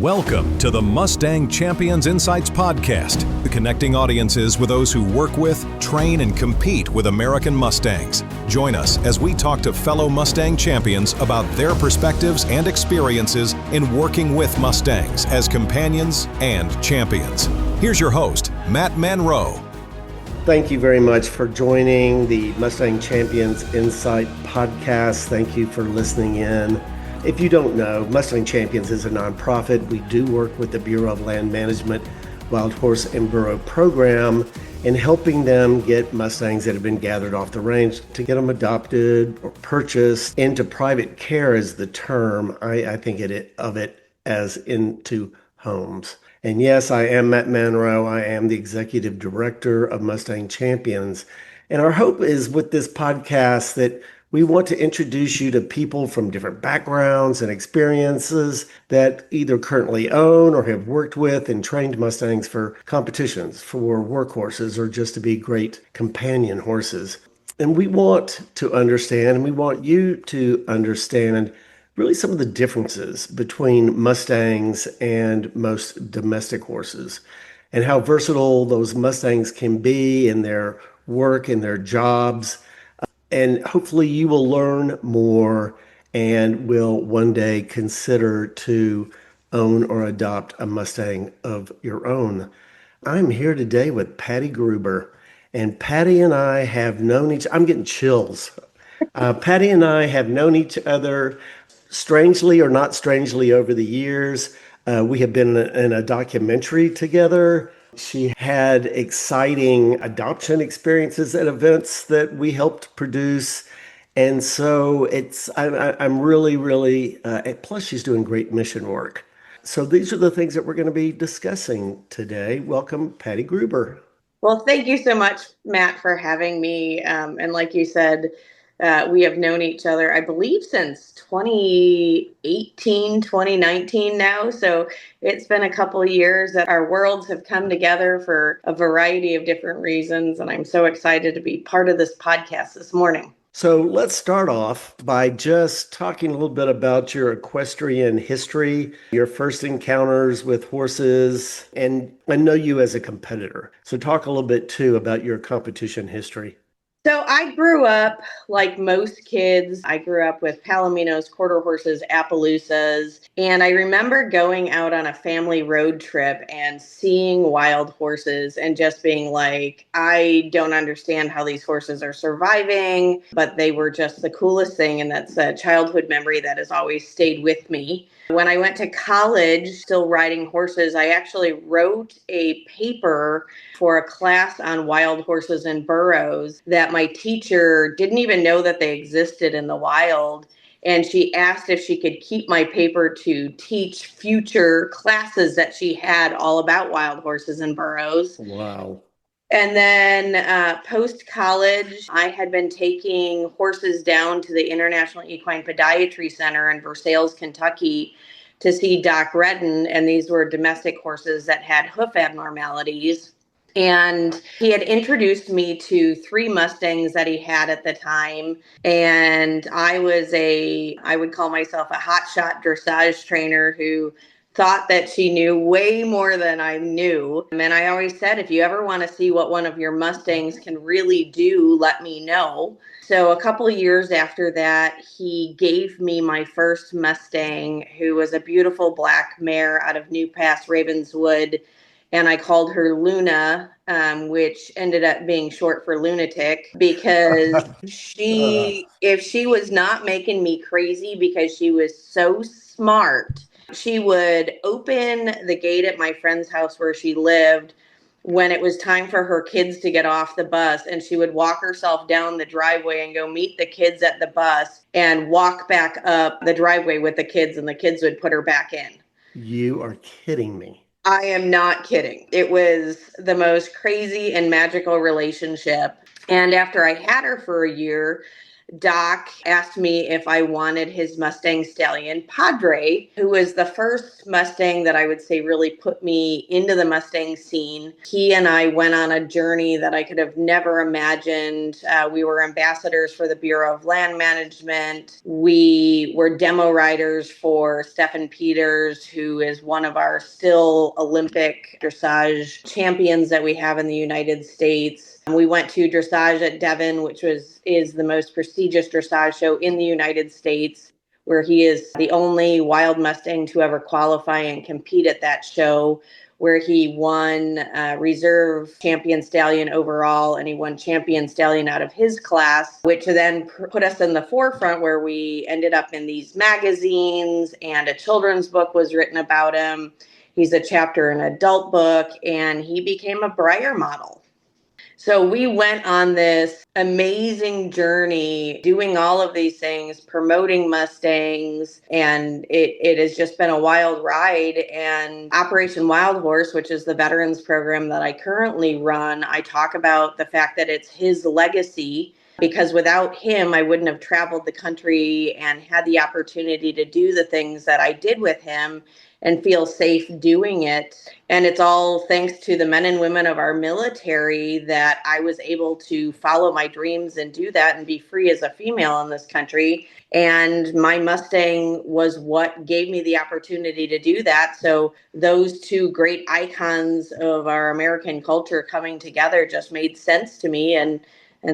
Welcome to the Mustang Champions Insights Podcast, the connecting audiences with those who work with, train, and compete with American Mustangs. Join us as we talk to fellow Mustang champions about their perspectives and experiences in working with Mustangs as companions and champions. Here's your host, Matt Manroe. Thank you very much for joining the Mustang Champions Insight Podcast. Thank you for listening in. If you don't know, Mustang Champions is a nonprofit. We do work with the Bureau of Land Management Wild Horse and Burro program in helping them get Mustangs that have been gathered off the range to get them adopted or purchased into private care is the term. I think of it as into homes. And yes, I am Matt Manroe. I am the executive director of Mustang Champions. And our hope is with this podcast that we want to introduce you to people from different backgrounds and experiences that either currently own or have worked with and trained Mustangs for competitions, for workhorses, or just to be great companion horses. And we want to understand, and we want you to understand really some of the differences between Mustangs and most domestic horses and how versatile those Mustangs can be in their work and their jobs. And hopefully you will learn more and will one day consider to own or adopt a Mustang of your own. I'm here today with Patti Gruber, and Patti and I have known I'm getting chills. Patti and I have known each other strangely or not strangely over the years. We have been in a documentary together. She had exciting adoption experiences at events that we helped produce. And so I'm really, plus she's doing great mission work. So these are the things that we're going to be discussing today. Welcome, Patti Gruber. Well, thank you so much, Matt, for having me. And like you said, we have known each other, I believe, since 2018, 2019 now. So it's been a couple of years that our worlds have come together for a variety of different reasons. And I'm so excited to be part of this podcast this morning. So let's start off by just talking a little bit about your equestrian history, your first encounters with horses, and I know you as a competitor. So talk a little bit too about your competition history. So I grew up like most kids. I grew up with Palominos, quarter horses, Appaloosas, and I remember going out on a family road trip and seeing wild horses and just being like, I don't understand how these horses are surviving, but they were just the coolest thing. And that's a childhood memory that has always stayed with me. When I went to college, still riding horses, I actually wrote a paper for a class on wild horses and burros that my teacher didn't even know that they existed in the wild. And she asked if she could keep my paper to teach future classes that she had all about wild horses and burros. Wow. And then post-college, I had been taking horses down to the International Equine Podiatry Center in Versailles, Kentucky, to see Doc Redden. And these were domestic horses that had hoof abnormalities. And he had introduced me to 3 Mustangs that he had at the time. And I would call myself a hotshot dressage trainer who thought that she knew way more than I knew. And I always said, if you ever want to see what one of your Mustangs can really do, let me know. So a couple of years after that, he gave me my first Mustang, who was a beautiful black mare out of New Pass, Ravenswood. And I called her Luna, which ended up being short for lunatic, because if she was not making me crazy because she was so smart, she would open the gate at my friend's house where she lived when it was time for her kids to get off the bus. And she would walk herself down the driveway and go meet the kids at the bus and walk back up the driveway with the kids, and the kids would put her back in. You are kidding me. I am not kidding. It was the most crazy and magical relationship. And after I had her for a year, Doc asked me if I wanted his Mustang stallion, Padre, who was the first Mustang that I would say really put me into the Mustang scene. He and I went on a journey that I could have never imagined. We were ambassadors for the Bureau of Land Management. We were demo riders for Stephen Peters, who is one of our still Olympic dressage champions that we have in the United States. We went to dressage at Devon, which is the most prestigious dressage show in the United States, where he is the only wild Mustang to ever qualify and compete at that show, where he won reserve champion stallion overall, and he won champion stallion out of his class, which then put us in the forefront, where we ended up in these magazines, and a children's book was written about him. He's a chapter in an adult book, and he became a Breyer model. So we went on this amazing journey doing all of these things, promoting Mustangs, and it has just been a wild ride. And Operation Wild Horse, which is the veterans program that I currently run, I talk about the fact that it's his legacy, because without him, I wouldn't have traveled the country and had the opportunity to do the things that I did with him and feel safe doing it. And it's all thanks to the men and women of our military that I was able to follow my dreams and do that and be free as a female in this country. And my Mustang was what gave me the opportunity to do that. So those two great icons of our American culture coming together just made sense to me. And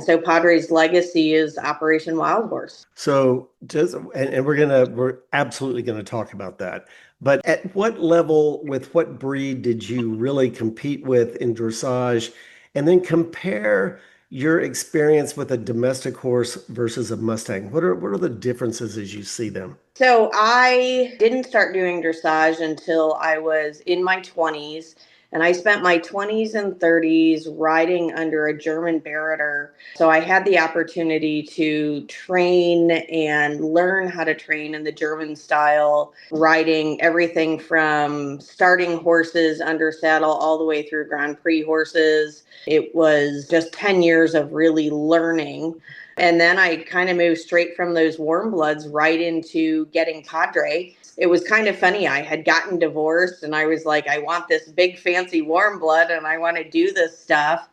so Padre's legacy is Operation Wild Horse. So we're absolutely gonna talk about that. But at what level, with what breed did you really compete with in dressage? And then compare your experience with a domestic horse versus a Mustang. What are the differences as you see them? So I didn't start doing dressage until I was in my 20s. And I spent my 20s and 30s riding under a German Barretter. So I had the opportunity to train and learn how to train in the German style, riding everything from starting horses under saddle all the way through Grand Prix horses. It was just 10 years of really learning. And then I kind of moved straight from those warm bloods right into getting Padre. It was kind of funny. I had gotten divorced and I was like, I want this big fancy warm blood and I want to do this stuff.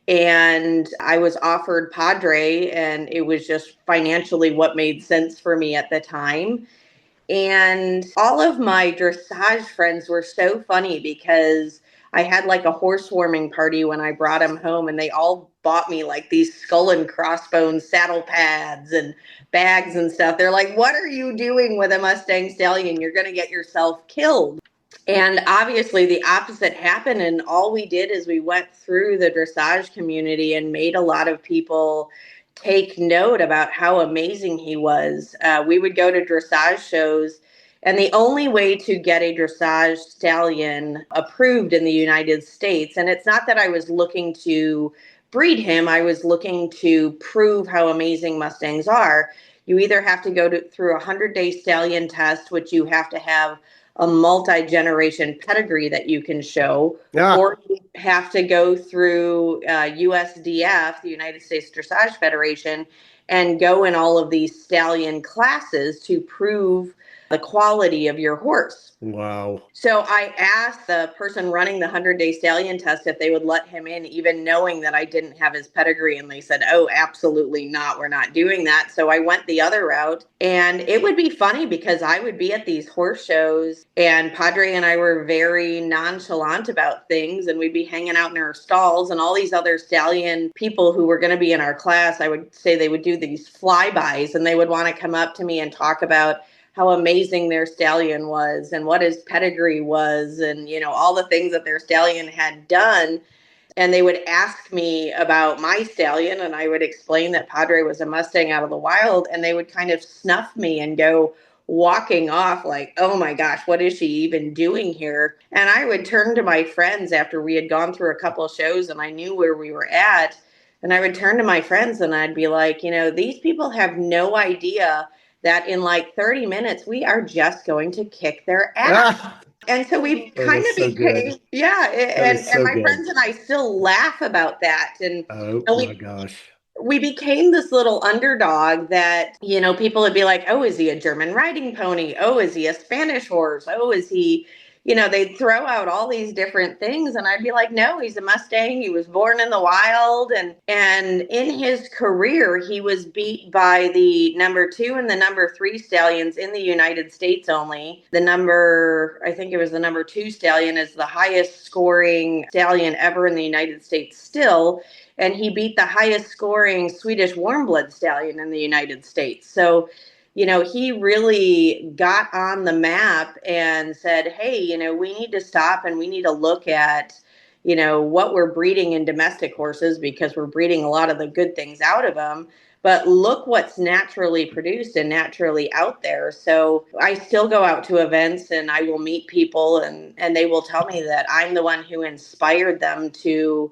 And I was offered Padre, and it was just financially what made sense for me at the time. And all of my dressage friends were so funny because I had like a horse warming party when I brought him home, and they all bought me like these skull and crossbones saddle pads and bags and stuff. They're like, what are you doing with a Mustang stallion? You're going to get yourself killed. And obviously the opposite happened. And all we did is we went through the dressage community and made a lot of people take note about how amazing he was. We would go to dressage shows, and the only way to get a dressage stallion approved in the United States, and it's not that I was looking to breed him, I was looking to prove how amazing Mustangs are. You either have to go through a 100-day stallion test, which you have to have a multi-generation pedigree that you can show, or you have to go through USDF, the United States Dressage Federation, and go in all of these stallion classes to prove the quality of your horse. Wow. So I asked the person running the 100-day stallion test if they would let him in, even knowing that I didn't have his pedigree. And they said, oh, absolutely not. We're not doing that. So I went the other route. And it would be funny because I would be at these horse shows, and Padre and I were very nonchalant about things, and we'd be hanging out in our stalls, and all these other stallion people who were going to be in our class, I would say they would do these flybys, and they would want to come up to me and talk about how amazing their stallion was and what his pedigree was, and, you know, all the things that their stallion had done. And they would ask me about my stallion, and I would explain that Padre was a Mustang out of the wild, and they would kind of snuff me and go walking off like, oh my gosh, what is she even doing here? And I would turn to my friends after we had gone through a couple of shows and I knew where we were at. And I would turn to my friends and I'd be like, you know, these people have no idea that in like 30 minutes, we are just going to kick their ass. And so we kind of became, and my friends and I still laugh about that. And oh my gosh. we became this little underdog that, people would be like, oh, is he a German riding pony? Oh, is he a Spanish horse? Oh, is he, they'd throw out all these different things. And I'd be like, no, he's a Mustang. He was born in the wild. And in his career, he was beat by the number 2 and the number 3 stallions in the United States only. I think it was the number 2 stallion is the highest scoring stallion ever in the United States still. And he beat the highest scoring Swedish warm blood stallion in the United States. So, he really got on the map and said, hey, we need to stop and we need to look at, what we're breeding in domestic horses, because we're breeding a lot of the good things out of them. But look what's naturally produced and naturally out there. So I still go out to events and I will meet people and they will tell me that I'm the one who inspired them to,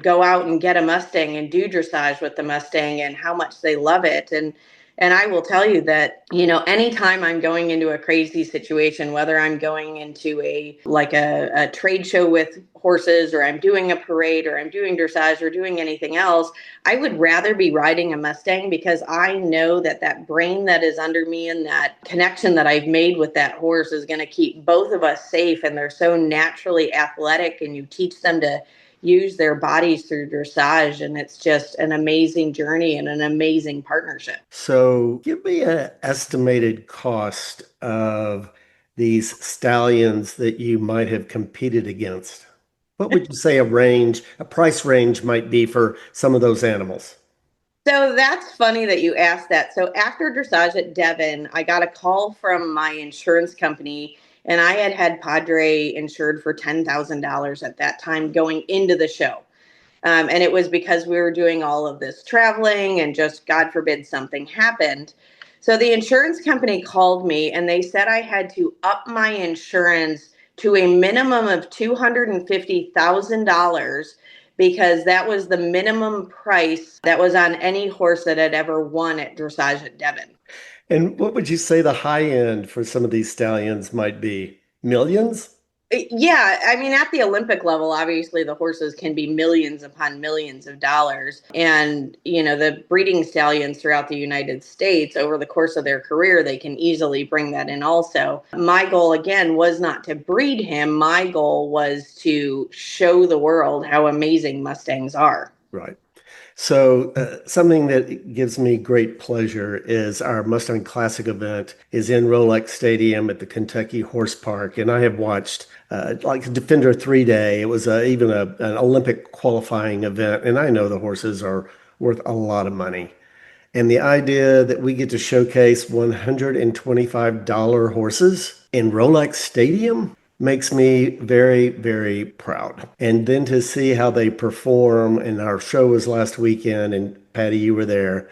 go out and get a Mustang and do dressage with the Mustang and how much they love it. And I will tell you that, anytime I'm going into a crazy situation, whether I'm going into a trade show with horses, or I'm doing a parade, or I'm doing dressage, or doing anything else, I would rather be riding a Mustang, because I know that brain that is under me and that connection that I've made with that horse is going to keep both of us safe. And they're so naturally athletic, and you teach them to use their bodies through dressage, and it's just an amazing journey and an amazing partnership. So give me an estimated cost of these stallions that you might have competed against. What would you say a price range might be for some of those animals? So that's funny that you asked that. So after dressage at Devon, I got a call from my insurance company, and I had Padre insured for $10,000 at that time going into the show. And it was because we were doing all of this traveling and just, God forbid, something happened. So the insurance company called me and they said I had to up my insurance to a minimum of $250,000, because that was the minimum price that was on any horse that had ever won at dressage at Devon. And what would you say the high end for some of these stallions might be? Millions? Yeah, I mean, at the Olympic level, obviously the horses can be millions upon millions of dollars. And, the breeding stallions throughout the United States over the course of their career, they can easily bring that in also. My goal, again, was not to breed him. My goal was to show the world how amazing Mustangs are. Right. So something that gives me great pleasure is our Mustang Classic event is in Rolex Stadium at the Kentucky Horse Park. And I have watched Defender 3-Day. It was even an Olympic qualifying event. And I know the horses are worth a lot of money. And the idea that we get to showcase $125 horses in Rolex Stadium makes me very, very proud. And then to see how they perform, and our show was last weekend, and Patti, you were there.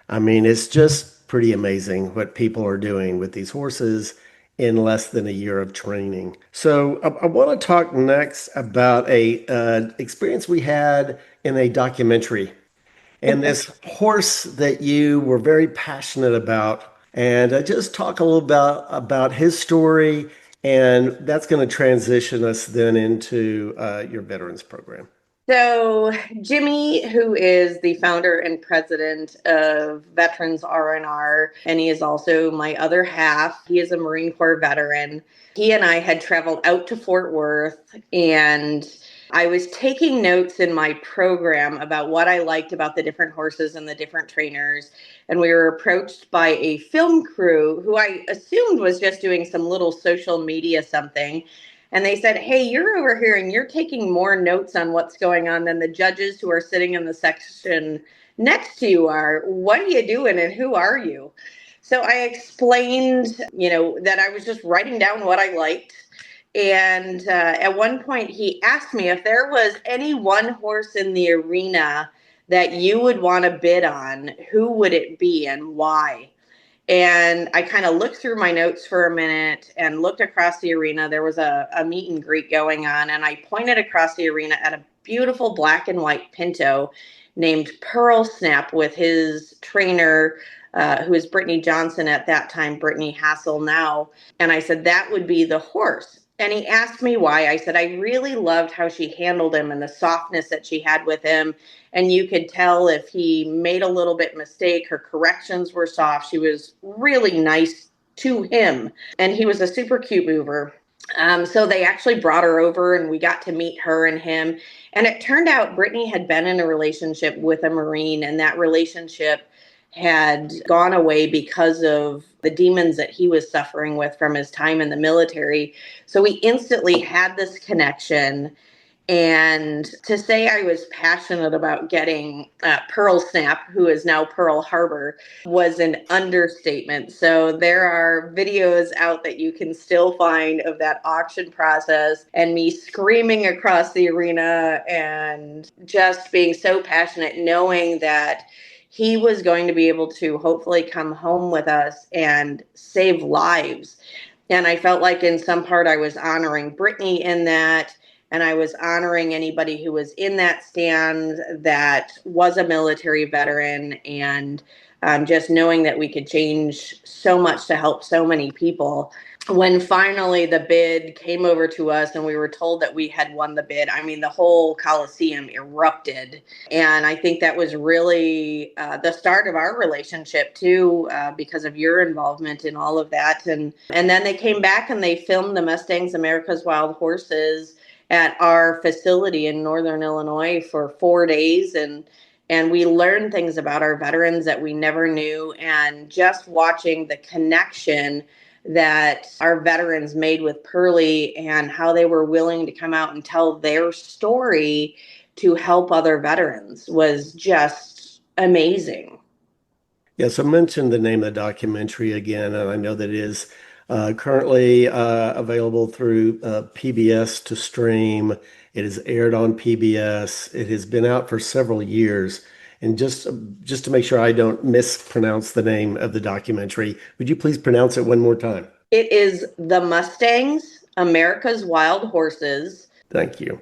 I mean, it's just pretty amazing what people are doing with these horses in less than a year of training. So I want to talk next about a experience we had in a documentary, and this horse that you were very passionate about. And just talk a little about his story, and that's going to transition us then into your veterans program. So Jimmy, who is the founder and president of Veterans R&R, and he is also my other half. He is a Marine Corps veteran. He and I had traveled out to Fort Worth, and I was taking notes in my program about what I liked about the different horses and the different trainers. And we were approached by a film crew who I assumed was just doing some little social media something. And they said, hey, you're over here and you're taking more notes on what's going on than the judges who are sitting in the section next to you are. What are you doing and who are you? So I explained, that I was just writing down what I liked. And at one point he asked me if there was any one horse in the arena that you would want to bid on, who would it be and why? And I kind of looked through my notes for a minute and looked across the arena. There was a meet and greet going on, and I pointed across the arena at a beautiful black and white pinto named Pearl Snap with his trainer, who is Brittany Johnson at that time, Brittany Hassel now. And I said, that would be the horse. And he asked me why. I said, I really loved how she handled him and the softness that she had with him. And you could tell if he made a little bit mistake, her corrections were soft. She was really nice to him. And he was a super cute mover. So they actually brought her over and we got to meet her and him. And it turned out Brittany had been in a relationship with a Marine, and that relationship had gone away because of the demons that he was suffering with from his time in the military. So we instantly had this connection. And to say I was passionate about getting Pearl Snap, who is now Pearl Harbor, was an understatement. So there are videos out that you can still find of that auction process and me screaming across the arena and just being so passionate, knowing that he was going to be able to hopefully come home with us and save lives. And I felt like in some part I was honoring Brittany in that. And I was honoring anybody who was in that stand that was a military veteran, and just knowing that we could change so much to help so many people. When finally the bid came over to us and we were told that we had won the bid, I mean, the whole Coliseum erupted. And I think that was really the start of our relationship too, because of your involvement in all of that. And then they came back and they filmed the Mustangs, America's Wild Horses, at our facility in Northern Illinois for 4 days. And we learned things about our veterans that we never knew. And just watching the connection that our veterans made with Pearlie and how they were willing to come out and tell their story to help other veterans was just amazing. Yes, I mentioned the name of the documentary again, and I know that it is currently available through PBS to stream. It is aired on PBS. It has been out for several years. And just to make sure I don't mispronounce the name of the documentary, would you please pronounce it one more time? It is The Mustangs, America's Wild Horses. Thank you.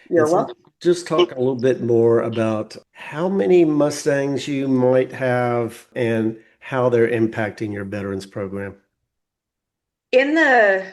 You're welcome. Just talk a little bit more about how many Mustangs you might have and how they're impacting your veterans program. In the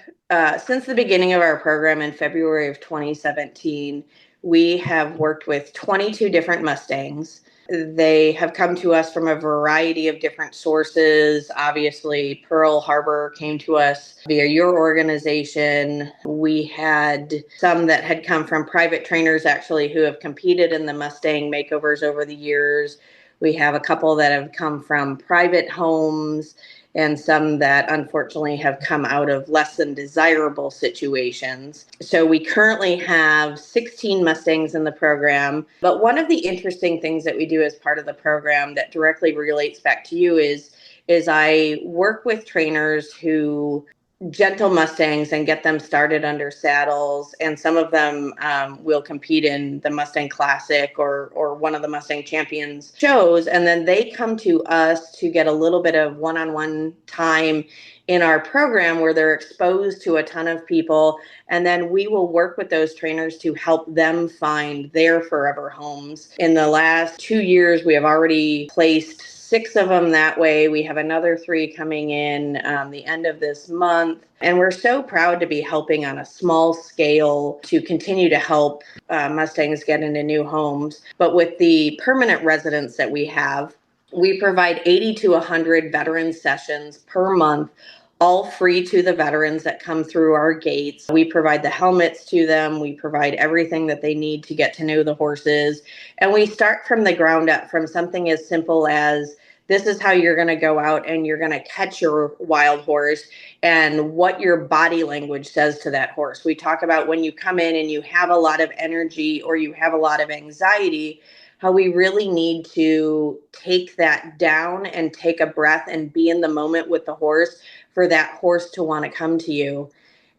since the beginning of our program in February of 2017, we have worked with 22 different Mustangs. They have come to us from a variety of different sources. Obviously, Pearl Harbor came to us via your organization. We had some that had come from private trainers, actually, who have competed in the Mustang makeovers over the years. We have a couple that have come from private homes, and some that unfortunately have come out of less than desirable situations. So we currently have 16 Mustangs in the program. But one of the interesting things that we do as part of the program that directly relates back to you is I work with trainers who gentle Mustangs and get them started under saddles. And some of them will compete in the Mustang Classic or one of the Mustang Champions shows. And then they come to us to get a little bit of one-on-one time in our program where they're exposed to a ton of people. And then we will work with those trainers to help them find their forever homes. In the last 2 years, we have already placed 6 of them that way. We have another 3 coming in the end of this month. And we're so proud to be helping on a small scale to continue to help Mustangs get into new homes. But with the permanent residents that we have, we provide 80 to 100 veteran sessions per month, all free to the veterans that come through our gates. We provide the helmets to them. We provide everything that they need to get to know the horses. And we start from the ground up, from something as simple as, this is how you're going to go out and you're going to catch your wild horse and what your body language says to that horse. We talk about when you come in and you have a lot of energy or you have a lot of anxiety, how we really need to take that down and take a breath and be in the moment with the horse for that horse to want to come to you.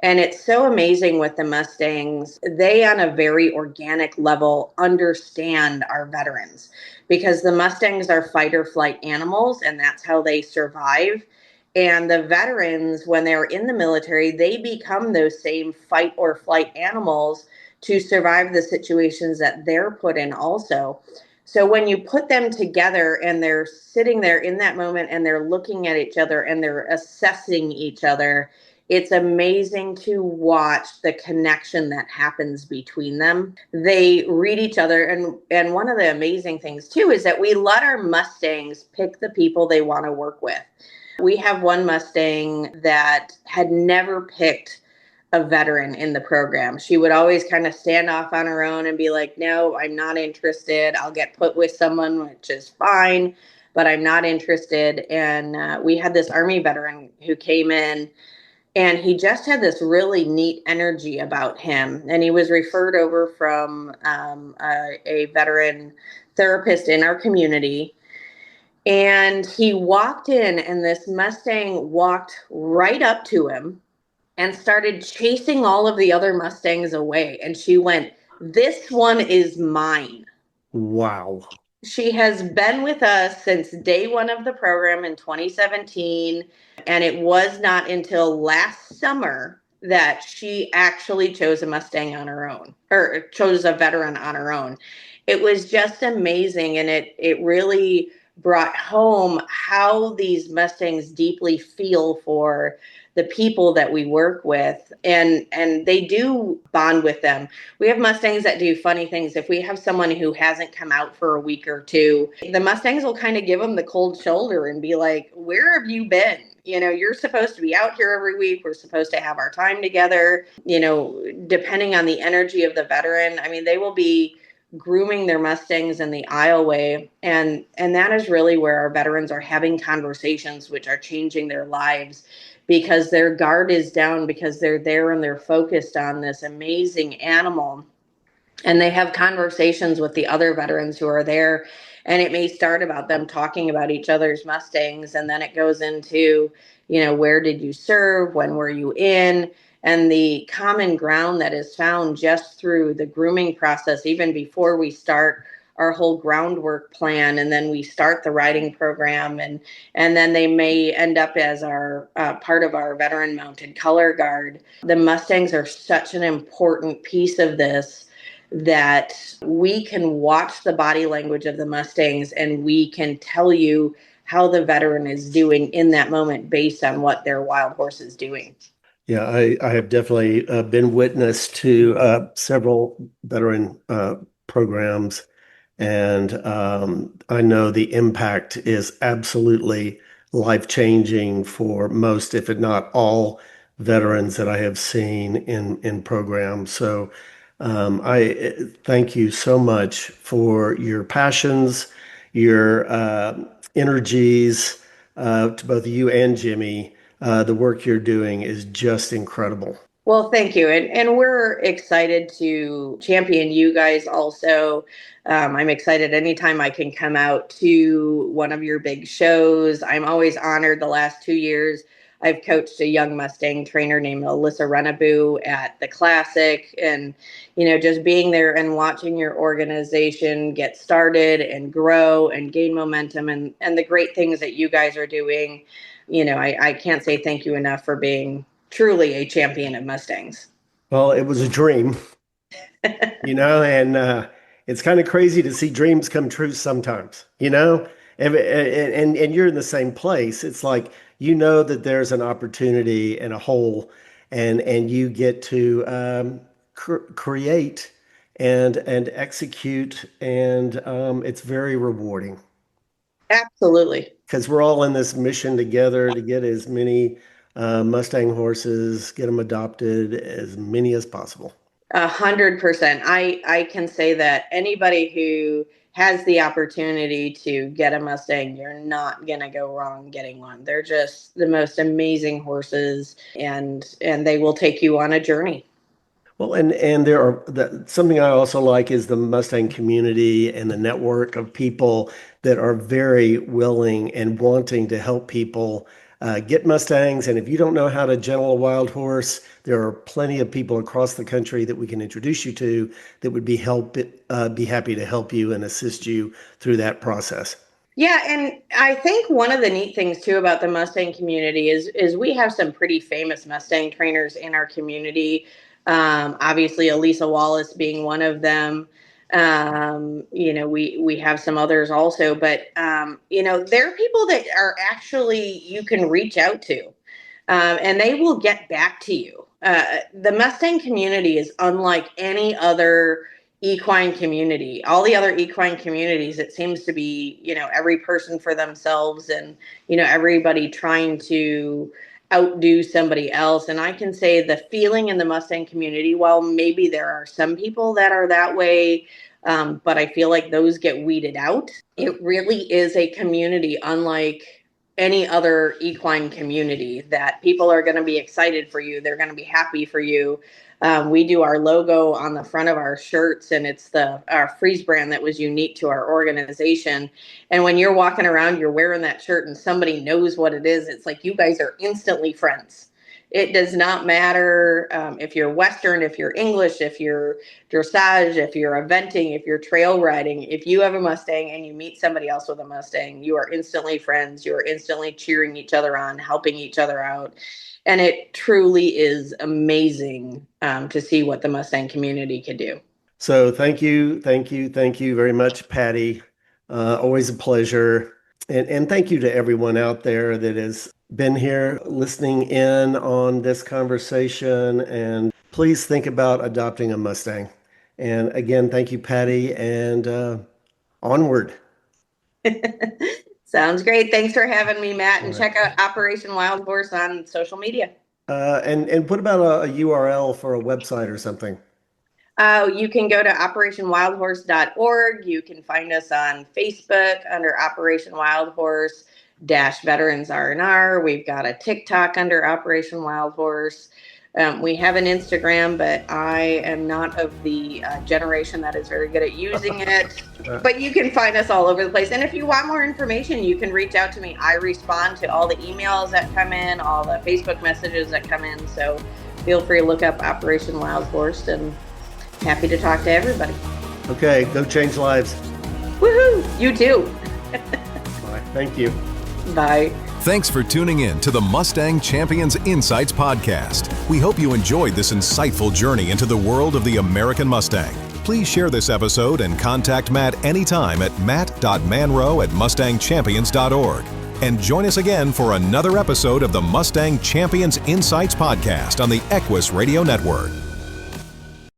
And it's so amazing with the Mustangs. They, on a very organic level, understand our veterans because the Mustangs are fight or flight animals, and that's how they survive. And the veterans, when they're in the military, they become those same fight or flight animals to survive the situations that they're put in also. So when you put them together and they're sitting there in that moment and they're looking at each other and they're assessing each other, it's amazing to watch the connection that happens between them. They read each other. And one of the amazing things too is that we let our Mustangs pick the people they want to work with. We have one Mustang that had never picked a veteran in the program. She would always kind of stand off on her own and be like, no, I'm not interested. I'll get put with someone, which is fine, but I'm not interested. And we had this Army veteran who came in, and he just had this really neat energy about him. And he was referred over from a veteran therapist in our community. And he walked in, and this Mustang walked right up to him and started chasing all of the other Mustangs away. And she went, "This one is mine." Wow. She has been with us since day one of the program in 2017. And it was not until last summer that she actually chose a Mustang on her own, or chose a veteran on her own. It was just amazing. And it really brought home how these Mustangs deeply feel for the people that we work with, and they do bond with them. We have Mustangs that do funny things. If we have someone who hasn't come out for a week or two, the Mustangs will kind of give them the cold shoulder and be like, "Where have you been? You're supposed to be out here every week. We're supposed to have our time together." Depending on the energy of the veteran, I mean, they will be grooming their Mustangs in the aisleway. And that is really where our veterans are having conversations which are changing their lives, because their guard is down, because they're there and they're focused on this amazing animal. And they have conversations with the other veterans who are there. And it may start about them talking about each other's Mustangs. And then it goes into, where did you serve? When were you in? And the common ground that is found just through the grooming process, even before we start our whole groundwork plan, and then we start the riding program, and then they may end up as our part of our veteran mounted color guard. The Mustangs are such an important piece of this, that we can watch the body language of the Mustangs, and we can tell you how the veteran is doing in that moment based on what their wild horse is doing. Yeah, I have definitely been witness to several veteran programs, and I know the impact is absolutely life-changing for most, if not all, veterans that I have seen in programs. So I thank you so much for your passions, your energies, to both you and Jimmy. The work you're doing is just incredible. Well, thank you. And we're excited to champion you guys also. I'm excited anytime I can come out to one of your big shows. I'm always honored. The last 2 years, I've coached a young Mustang trainer named Alyssa Renaboo at the Classic. And, just being there and watching your organization get started and grow and gain momentum, and the great things that you guys are doing. I can't say thank you enough for being truly a champion of Mustangs. Well, it was a dream, and it's kind of crazy to see dreams come true sometimes, and you're in the same place. It's like, that there's an opportunity and a hole, and you get to create and execute, and it's very rewarding. Absolutely. Because we're all in this mission together to get as many Mustang horses, get them adopted, as many as possible. 100%. I can say that anybody who has the opportunity to get a Mustang, you're not going to go wrong getting one. They're just the most amazing horses, and they will take you on a journey. Well, and there are something I also like is the Mustang community and the network of people that are very willing and wanting to help people get Mustangs. And if you don't know how to gentle a wild horse, there are plenty of people across the country that we can introduce you to that would be happy to help you and assist you through that process. Yeah, and I think one of the neat things too about the Mustang community is we have some pretty famous Mustang trainers in our community. Obviously, Elisa Wallace being one of them. We have some others also, but there are people that are actually you can reach out to. and they will get back to you. The Mustang community is unlike any other equine community. All the other equine communities, it seems to be, every person for themselves and, everybody trying to outdo somebody else. And I can say the feeling in the Mustang community, while maybe there are some people that are that way, but I feel like those get weeded out. It really is a community unlike any other equine community, that people are going to be excited for you. They're going to be happy for you. We do our logo on the front of our shirts, and it's our Freeze brand that was unique to our organization. And when you're walking around, you're wearing that shirt and somebody knows what it is. It's like you guys are instantly friends. It does not matter if you're Western, if you're English, if you're dressage, if you're eventing, if you're trail riding. If you have a Mustang and you meet somebody else with a Mustang, you are instantly friends. You are instantly cheering each other on, helping each other out. And it truly is amazing to see what the Mustang community can do. So thank you very much, Patti. Always a pleasure. And thank you to everyone out there that has been here listening in on this conversation. And please think about adopting a Mustang. And again, thank you, Patti, and onward. Sounds great. Thanks for having me, Matt. And check out Operation Wild Horse on social media. And what about a URL for a website or something? You can go to operationwildhorse.org. You can find us on Facebook under Operation Wild Horse -Veterans R&R. We've got a TikTok under Operation Wild Horse. We have an Instagram, but I am not of the generation that is very good at using it. But you can find us all over the place. And if you want more information, you can reach out to me. I respond to all the emails that come in, all the Facebook messages that come in. So feel free to look up Operation Wild Horse, and happy to talk to everybody. Okay, go change lives. Woohoo! You too. Bye. Thank you. Bye. Thanks for tuning in to the Mustang Champions Insights Podcast. We hope you enjoyed this insightful journey into the world of the American Mustang. Please share this episode and contact Matt anytime at matt.manroe@mustangchampions.org. And join us again for another episode of the Mustang Champions Insights Podcast on the Equus Radio Network.